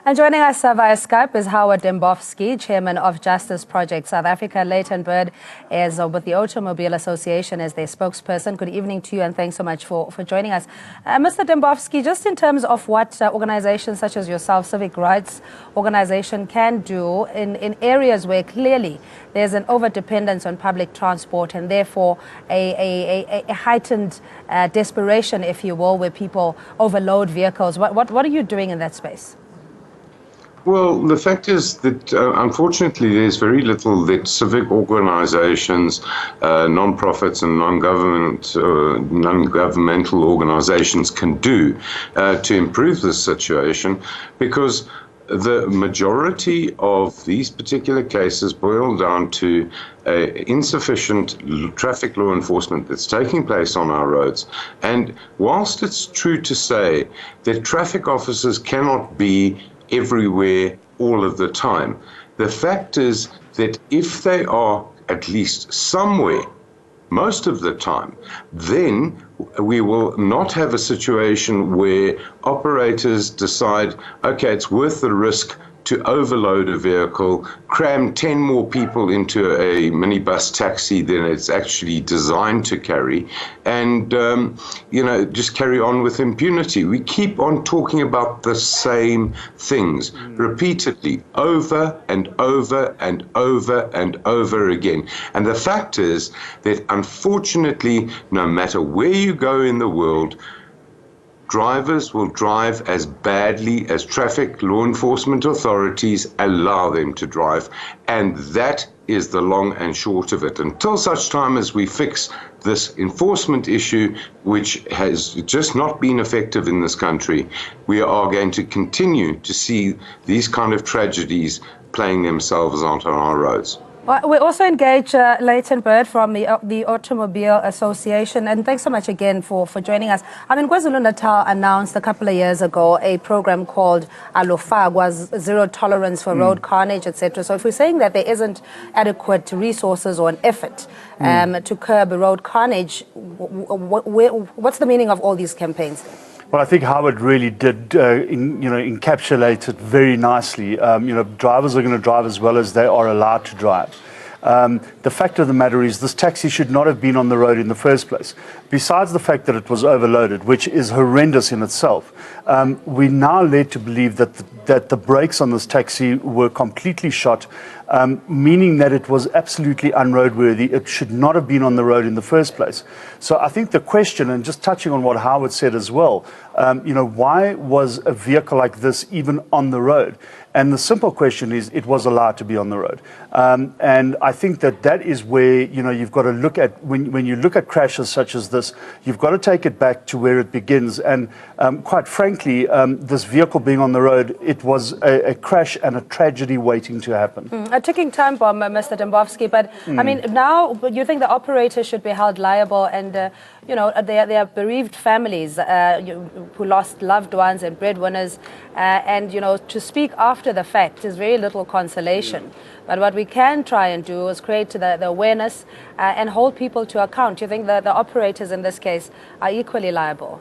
And joining us via Skype is Hardin Boskie, Chairman of Justice Project South Africa. Leighton Bird is with the Automobile Association as their spokesperson. Good evening to you and thanks so much for joining us. Mr. Dembowski, just in terms of what organizations such as yourself, civic rights organization, can do in areas where clearly there's an over-dependence on public transport and therefore a heightened desperation, if you will, where people overload vehicles. What are you doing in that space? Well, the fact is that, unfortunately, there's very little that civic organizations, non-profits and non-governmental organizations can do to improve this situation, because the majority of these particular cases boil down to insufficient traffic law enforcement that's taking place on our roads. And whilst it's true to say that traffic officers cannot be everywhere all of the time, the fact is that if they are at least somewhere most of the time, then we will not have a situation where operators decide, okay, it's worth the risk to overload a vehicle, cram 10 more people into a minibus taxi than it's actually designed to carry, and just carry on with impunity. We keep on talking about the same things repeatedly, over and over and over and over again. And the fact is that, unfortunately, no matter where you go in the world, drivers will drive as badly as traffic law enforcement authorities allow them to drive. And that is the long and short of it. Until such time as we fix this enforcement issue, which has just not been effective in this country, we are going to continue to see these kind of tragedies playing themselves out on our roads. We also engage Leighton Bird from the Automobile Association, and thanks so much again for joining us. I mean, KwaZulu-Natal announced a couple of years ago a program called Alofagwa, Zero Tolerance for Road Carnage, etc. So if we're saying that there isn't adequate resources or an effort to curb road carnage, what's the meaning of all these campaigns? Well, I think Howard really did, encapsulate it very nicely. Drivers are going to drive as well as they are allowed to drive. The fact of the matter is this taxi should not have been on the road in the first place. Besides the fact that it was overloaded, which is horrendous in itself, we're now led to believe that the brakes on this taxi were completely shot, meaning that it was absolutely unroadworthy. It should not have been on the road in the first place. So I think the question, and just touching on what Howard said as well, why was a vehicle like this even on the road? And the simple question is, it was allowed to be on the road. And I think that is where, you've got to look at, when you look at crashes such as this, you've got to take it back to where it begins. And quite frankly, this vehicle being on the road, it was a crash and a tragedy waiting to happen. A ticking time bomb, Mr. Dembowski. But I mean, now you think the operator should be held liable, and they are bereaved families who lost loved ones and breadwinners, and to speak after the fact is very little consolation. But what we can try and do is create the awareness and hold people to account. Do you think that the operators in this case are equally liable?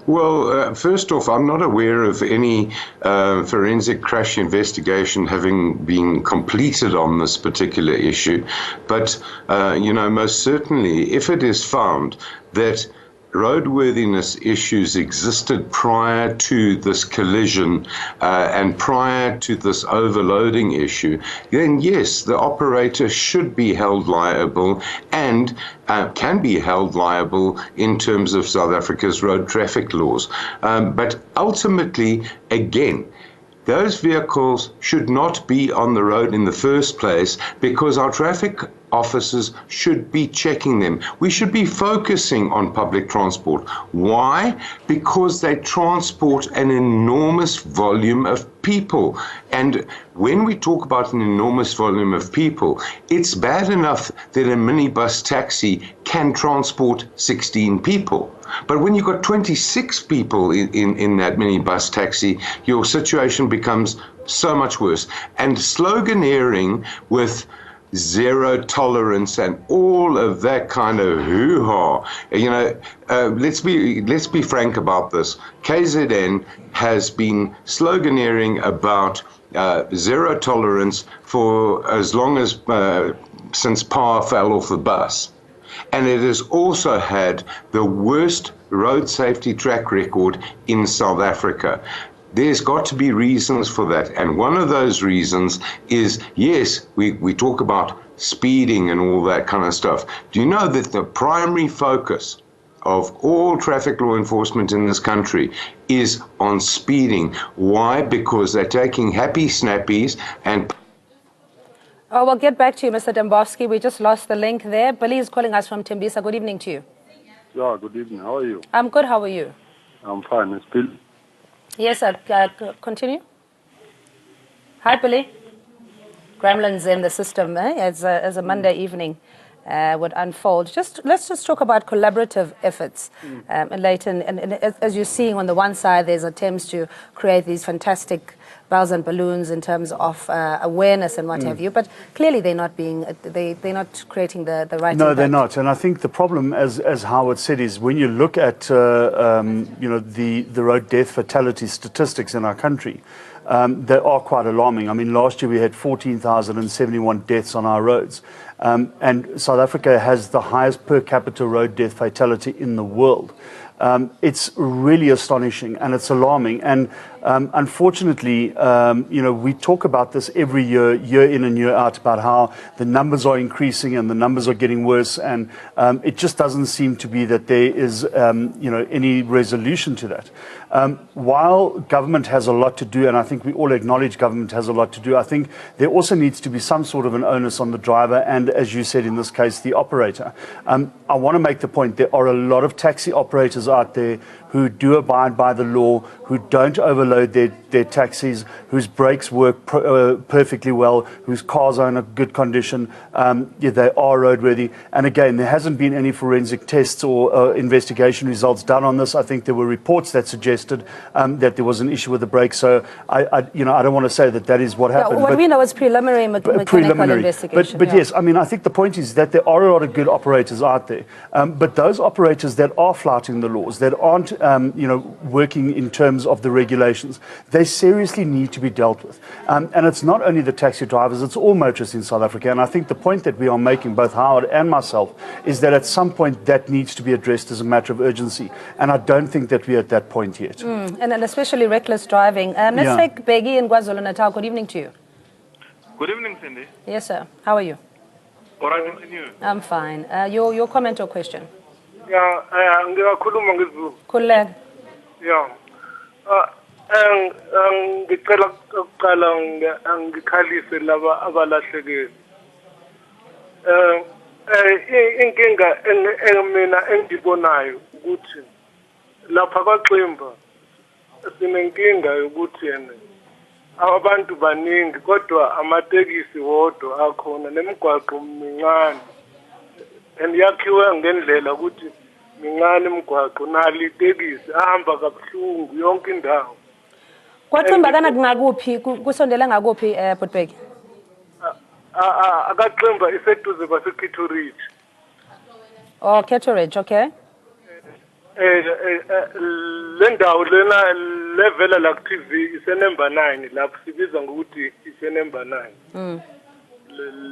Well, first off, I'm not aware of any forensic crash investigation having been completed on this particular issue. But, most certainly, if it is found that roadworthiness issues existed prior to this collision and prior to this overloading issue, then yes, the operator should be held liable and can be held liable in terms of South Africa's road traffic laws. But ultimately, again, those vehicles should not be on the road in the first place, because our traffic officers should be checking them. We should be focusing on public transport. Why? Because they transport an enormous volume of people. And when we talk about an enormous volume of people, it's bad enough that a minibus taxi can transport 16 people. But when you've got 26 people in that minibus taxi, your situation becomes so much worse. And sloganeering with zero tolerance and all of that kind of hoo-ha. You know, let's be frank about this. KZN has been sloganeering about zero tolerance for as long as since power fell off the bus. And it has also had the worst road safety track record in South Africa. There's got to be reasons for that. And one of those reasons is, yes, we talk about speeding and all that kind of stuff. Do you know that the primary focus of all traffic law enforcement in this country is on speeding? Why? Because they're taking happy snappies and... Oh, we'll get back to you, Mr. Boskie. We just lost the link there. Billy is calling us from Tembisa. Good evening to you. Yeah, good evening. How are you? I'm good. How are you? I'm fine. It's Bill. Yes, sir. Continue. Hi, Billy. Gremlins in the system as a Monday evening would unfold. Let's just talk about collaborative efforts. Leighton, and as you're seeing on the one side, there's attempts to create these fantastic bells and balloons in terms of awareness and what have you, but clearly they're not creating the right No, impact. they're not. And I think the problem, as Howard said, is when you look at the road death fatality statistics in our country, they are quite alarming. I mean, last year we had 14,071 deaths on our roads. And South Africa has the highest per capita road death fatality in the world. It's really astonishing and it's alarming. And unfortunately, we talk about this every year, year in and year out, about how the numbers are increasing and the numbers are getting worse. And it just doesn't seem to be that there is, any resolution to that. While government has a lot to do, and I think we all acknowledge government has a lot to do, I think there also needs to be some sort of an onus on the driver and, as you said in this case, the operator. I want to make the point there are a lot of taxi operators out there who do abide by the law, who don't overload their taxis, whose brakes work perfectly well, whose cars are in a good condition, they are roadworthy. And again, there hasn't been any forensic tests or investigation results done on this. I think there were reports that suggested that there was an issue with the brakes. So I don't want to say that is what happened. Yeah, what we know is preliminary mechanical investigation. But yes, I mean, I think the point is that there are a lot of good operators out there. But those operators that are flouting the laws, that aren't working in terms of the regulations, they seriously need to be dealt with. And it's not only the taxi drivers, it's all motorists in South Africa. And I think the point that we are making, both Howard and myself, is that at some point that needs to be addressed as a matter of urgency. And I don't think that we're at that point yet. And especially reckless driving. Let's take Begi in KwaZulu-Natal. Good evening to you. Good evening, Cindy. Yes, sir. How are you? All right, and you? I'm fine. Your comment or question? Yeah, ngiyakhuluma ngesiZulu. Khuleka. Yeah. Ngicela ukuqala ngikhalise laba abalahlekile. Inkinga mina engibonayo ukuthi lapha kwaXimba sinenkinga yokuthi abantu baningi kodwa amatekisi wodwa akhona nemigwaqo mincane. And yakhiwe ngendlela ukuthi mincane imigwaqo nali itekisi ahamba kabuhlungu yonke indawo. KwaXimba kana ngakuphi kusondela ngakuphi Botbeki? akaXimba iseduze kwaseKithoridge. Oh, Kittoridge, okay. Le ndawo lena levela la TV ise number 9 lapho sibiza ngokuthi ise number 9.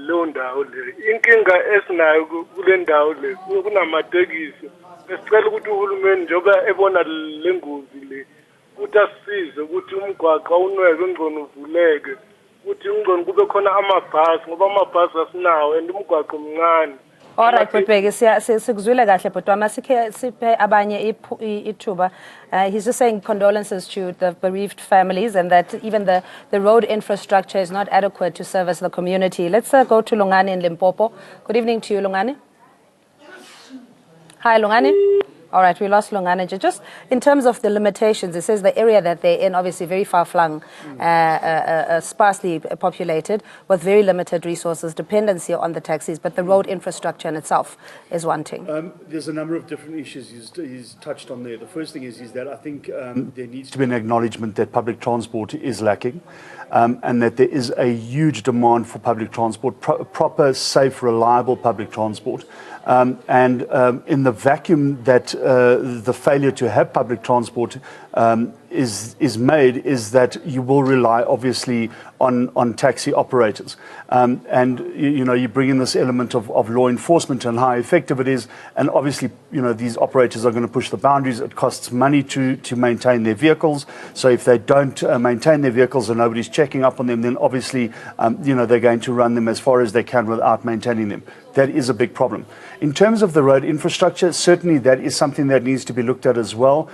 Lo ndawo le inkinga esinayo kule ndawo le kunamatekisi. Besicela ukuthi uhulumeni njoba ebona lengozi le ukuthi asisize ukuthi umgwaqo unweke ngcono uvuleke ukuthi ngcono kube khona amabhasi ngoba amabhasi asinawo and umgwaqo mncane. All right, Botbeki, sikuzwile kahle but masikhe siphe abanye ithuba. He's just saying condolences to the bereaved families and that even the road infrastructure is not adequate to service the community. Let's go to Lungani in Limpopo. Good evening to you, Lungani. Hi, Lungani. All right, we lost Longanaja. Just in terms of the limitations, it says the area that they're in, obviously very far-flung, sparsely populated, with very limited resources, dependency on the taxis, but the road infrastructure in itself is wanting. There's a number of different issues he's touched on there. The first thing is that I think there needs to be an acknowledgement that public transport is lacking, and that there is a huge demand for public transport, proper, safe, reliable public transport. And in the vacuum that the failure to have public transport is made, is that you will rely obviously on taxi operators. And you bring in this element of law enforcement and how effective it is, and obviously these operators are going to push the boundaries. It costs money to maintain their vehicles, so if they don't maintain their vehicles and nobody's checking up on them, then obviously they're going to run them as far as they can without maintaining them. That is a big problem. In terms of the road infrastructure, certainly that is something that needs to be looked at as well.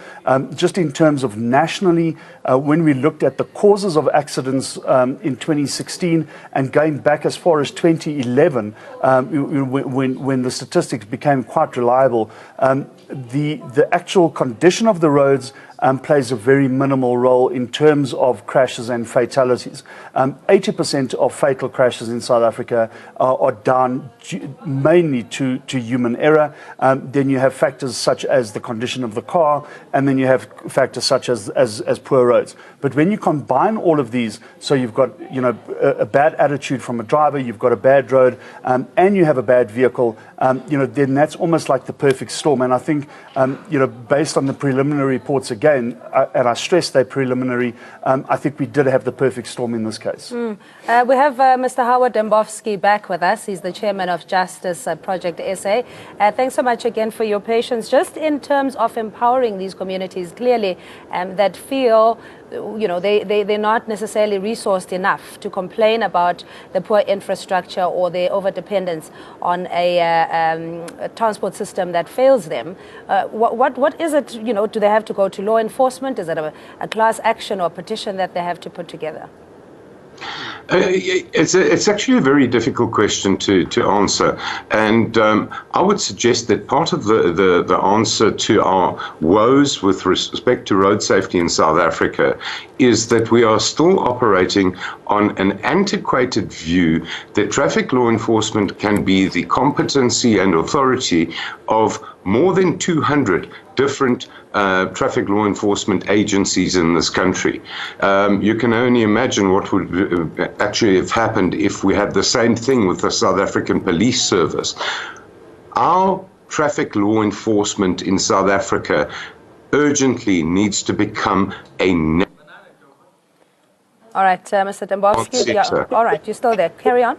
Just in terms of nationally, when we looked at the causes of accidents in 2016 and going back as far as 2011, when the statistics became quite reliable, the actual condition of the roads plays a very minimal role in terms of crashes and fatalities. 80% of fatal crashes in South Africa are down mainly to human error. Then you have factors such as the condition of the car, and then you have factors such as poor roads. But when you combine all of these, so you've got a bad attitude from a driver, you've got a bad road, and you have a bad vehicle, then that's almost like the perfect storm. And I think based on the preliminary reports again, and I stress they're preliminary, I think we did have the perfect storm in this case. We have Mr. Hardin Boskie back with us. He's the chairman of Justice Project SA. Thanks so much again for your patience. Just in terms of empowering these communities, clearly, that feel they're not necessarily resourced enough to complain about the poor infrastructure or their overdependence on a transport system that fails them. What is it, do they have to go to law enforcement? Is it a class action or petition that they have to put together? It's actually a very difficult question to answer, and I would suggest that part of the answer to our woes with respect to road safety in South Africa is that we are still operating on an antiquated view that traffic law enforcement can be the competency and authority of more than 200 different traffic law enforcement agencies in this country. You can only imagine what would actually have happened if we had the same thing with the South African Police Service. Our traffic law enforcement in South Africa urgently needs to become a All right, Mr. Dembowski. Yeah. All right, you're still there. Carry on.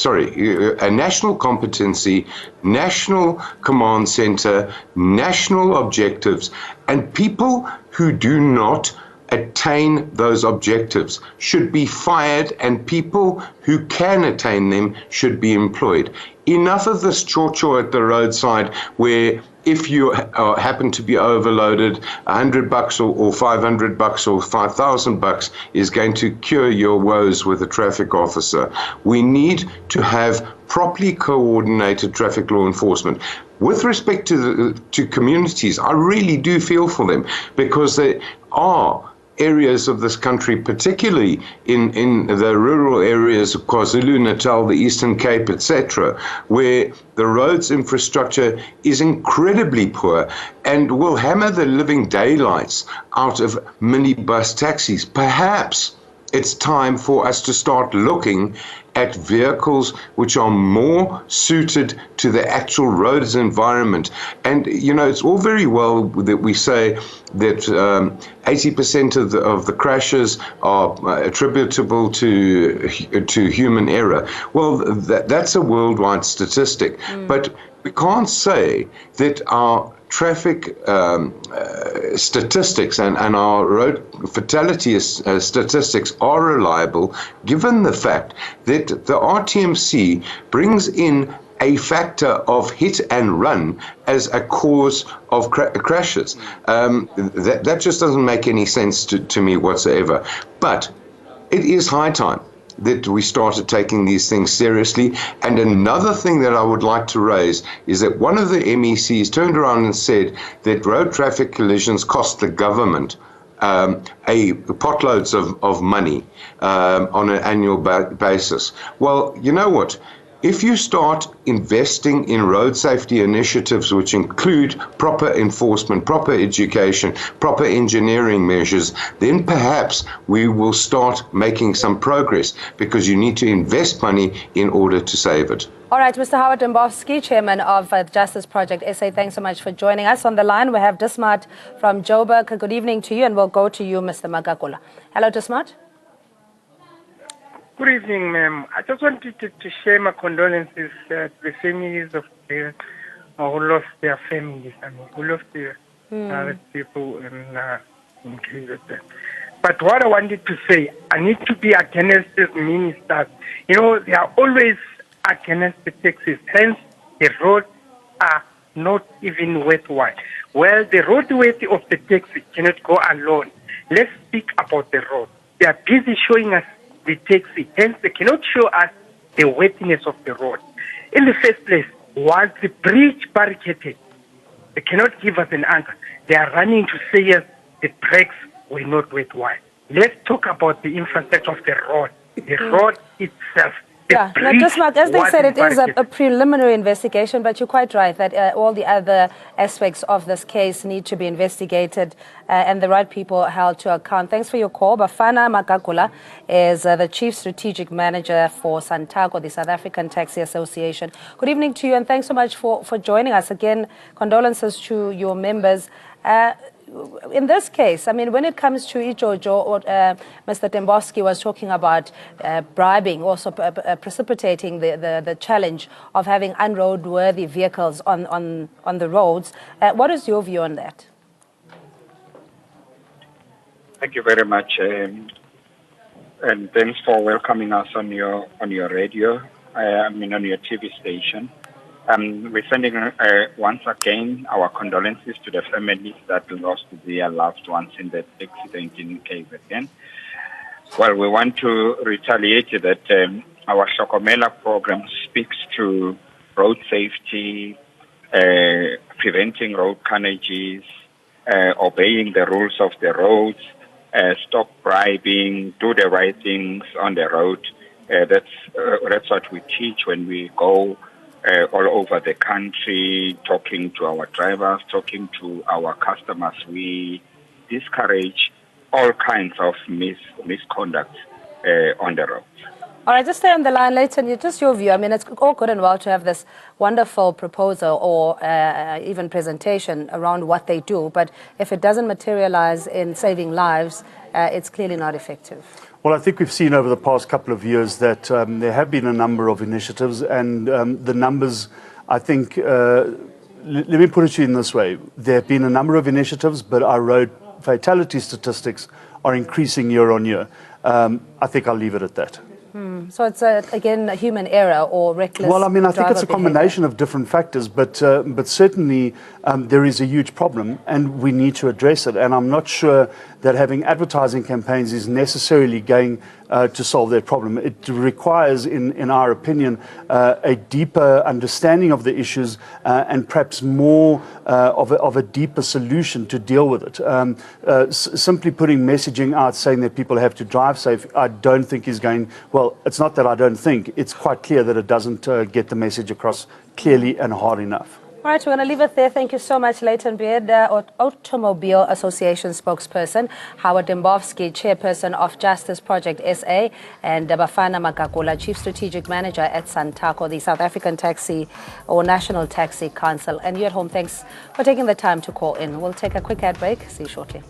A national competency, national command center, national objectives, and people who do not attain those objectives should be fired, and people who can attain them should be employed. Enough of this cho-cho at the roadside where if you happen to be overloaded, $100 or $500 or $5,000 is going to cure your woes with a traffic officer. We need to have properly coordinated traffic law enforcement. With respect to communities, I really do feel for them, because there are areas of this country, particularly in the rural areas of KwaZulu-Natal, the Eastern Cape, etc., where the roads infrastructure is incredibly poor and will hammer the living daylights out of minibus taxis. Perhaps it's time for us to start looking at vehicles which are more suited to the actual roads environment. And, it's all very well that we say that 80% of the crashes are attributable to human error. Well, that's a worldwide statistic. But we can't say that our traffic statistics and our road fatality statistics are reliable, given the fact that the RTMC brings in a factor of hit and run as a cause of crashes. That just doesn't make any sense to me whatsoever. But it is high time that we started taking these things seriously. And another thing that I would like to raise is that one of the MECs turned around and said that road traffic collisions cost the government potloads of money on an annual basis. Well, you know what? If you start investing in road safety initiatives, which include proper enforcement, proper education, proper engineering measures, then perhaps we will start making some progress, because you need to invest money in order to save it. All right, Mr. Hardin Boskie, Chairman of Justice Project SA, thanks so much for joining us. On the line, we have Dismart from Joburg. Good evening to you, and we'll go to you, Mr. Magagula. Hello, Dismart. Good evening, ma'am. I just wanted to share my condolences to the families of the who lost their families, who lost their people in KZN. But what I wanted to say, I need to be against these ministers. You know, they are always against the taxes. Hence, the roads are not even worthwhile. Well, the roadworthy of the taxi cannot go alone. Let's speak about the road. They are busy showing us the taxi, hence they cannot show us the worthiness of the road. In the first place, was the bridge barricaded? They cannot give us an answer. They are running to say yes, the brakes were not worthwhile. Let's talk about the infrastructure of the road. The road itself. Yeah, now, Dismart, as they said, it is a preliminary investigation, but you're quite right that all the other aspects of this case need to be investigated and the right people held to account. Thanks for your call. Bafana Magagula is the Chief Strategic Manager for SANTACO, the South African Taxi Association. Good evening to you, and thanks so much for joining us. Again, condolences to your members. In this case, I mean, when it comes to Ijojo, or Mr. Dembowski was talking about bribing, also precipitating the challenge of having unroadworthy vehicles on the roads. What is your view on that? Thank you very much, and thanks for welcoming us on your radio. On your TV station. We're sending once again our condolences to the families that lost their loved ones in that accident in KZN. Well, we want to retaliate that our Shokomela program speaks to road safety, preventing road carnages, obeying the rules of the roads, stop bribing, do the right things on the road. That's what we teach when we go all over the country, talking to our drivers, talking to our customers. We discourage all kinds of misconduct on the road. All right, just stay on the line, Leighton. Just your view. I mean, it's all good and well to have this wonderful proposal or even presentation around what they do, but if it doesn't materialize in saving lives, it's clearly not effective. Well, I think we've seen over the past couple of years that there have been a number of initiatives, and the numbers, I think, let me put it to you in this way. There have been a number of initiatives, but our road fatality statistics are increasing year on year. I think I'll leave it at that. So it's, again, a human error or reckless Well, I mean, I think it's a combination behavior of different factors, but certainly there is a huge problem, and we need to address it. And I'm not sure that having advertising campaigns is necessarily going to solve that problem. It requires, in our opinion, a deeper understanding of the issues and perhaps more of a deeper solution to deal with it. Simply putting messaging out saying that people have to drive safe, I don't think is going, well, it's not that I don't think, it's quite clear that it doesn't get the message across clearly and hard enough. All right, we're going to leave it there. Thank you so much, Leighton Beard, Automobile Association spokesperson, Howard Dembowski, chairperson of Justice Project SA, and Bafana Magagula, chief strategic manager at SANTACO, the South African Taxi or National Taxi Council. And you at home, thanks for taking the time to call in. We'll take a quick ad break. See you shortly.